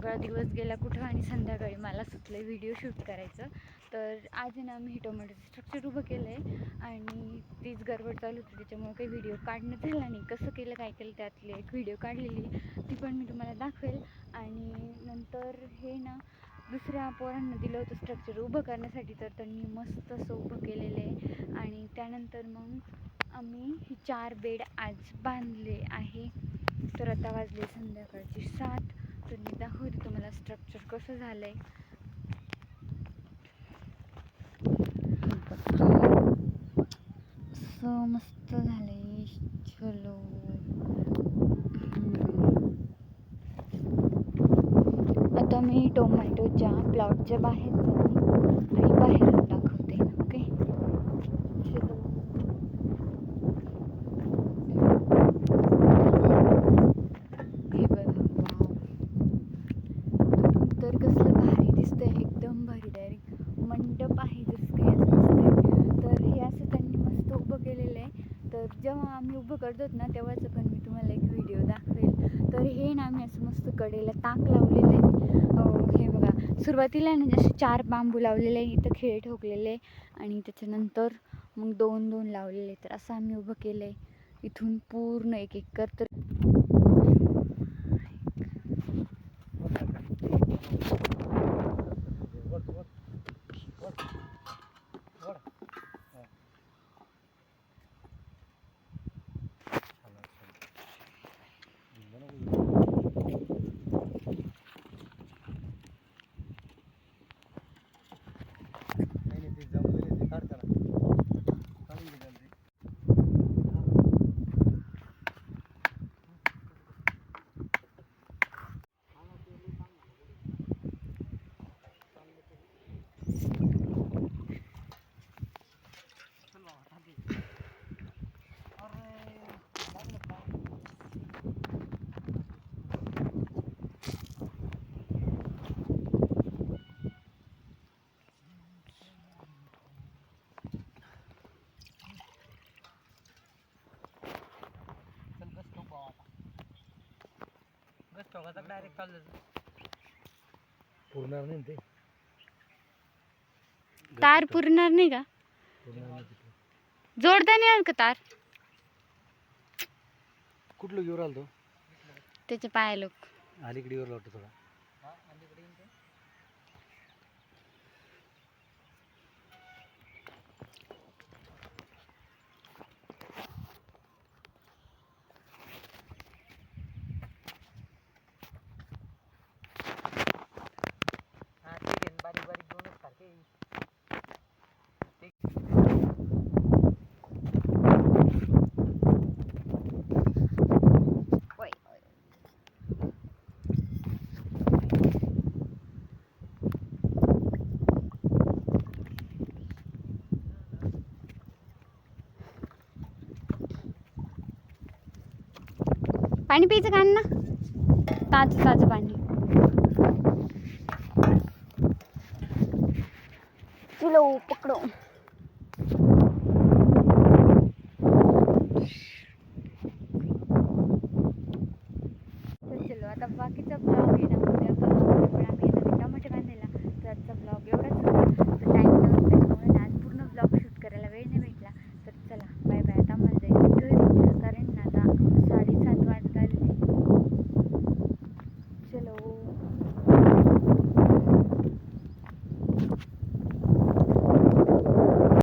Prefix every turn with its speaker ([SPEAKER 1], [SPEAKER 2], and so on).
[SPEAKER 1] सगळा दिवस गेला कुठं आणि संध्याकाळी मला सुचलं व्हिडिओ शूट करायचं. तर आज ना मी हे टोमॅटोचं स्ट्रक्चर उभं केलं आहे आणि तीच गडबड चालू होती, त्याच्यामुळे काही व्हिडिओ काढणं झाला नाही. कसं केलं काय केलं त्यातली एक व्हिडिओ काढलेली, ती पण मी तुम्हाला दाखवेल. आणि नंतर हे ना दुसऱ्या पोरांना दिलं होतं स्ट्रक्चर उभं करण्यासाठी, तर त्यांनी मस्त असं उभं केलेलं आहे. आणि त्यानंतर मग आम्ही ही 4 बेड आज बांधले आहे. तर आता वाजले संध्याकाळची 7. तर मी दाखवते तुम्हाला स्ट्रक्चर कसं झालं आहे. असं मस्त झालं आहे. चलो आता मी टोमॅटोच्या प्लॉटच्या बाहेर जाते आणि बाहेरून दाखवते. ओके, हे बघा, तर कसलं भारी दिसतंय, एकदम भारी. डायरेक्ट मंडप आहे जसं काही असं दिसतंय. तर हे असं त्यांनी मस्त उभं केलेलं आहे. तर जेव्हा आम्ही उभं करतो ना तेव्हाच पण मी तुम्हाला एक व्हिडिओ दाखवेल. तर हे ना आम्ही असं मस्त कडेला ताक लावलेलं आहे. हे बघा, सुरुवातीला ना जसे 4 बांबू लावलेले आहे, इथं खिळे ठोकलेले आहे आणि त्याच्यानंतर मग 2-2 लावलेले. तर असं आम्ही उभं केलं आहे. इथून पूर्ण एक एक कर. तर
[SPEAKER 2] डायरेक्ट पुरणार नाही ते
[SPEAKER 1] तार पुरणार नाही का? जोडता नाही का तार?
[SPEAKER 2] कुठलं घेऊन राहिलो
[SPEAKER 1] त्याचे पाय लोक
[SPEAKER 2] अलीकडे वर लावतो थोडा. बारीक बारीक दोनच सारखे.
[SPEAKER 1] पाणी प्यायचं का ना? ताजं ताजं पाणी. चलो पकडो.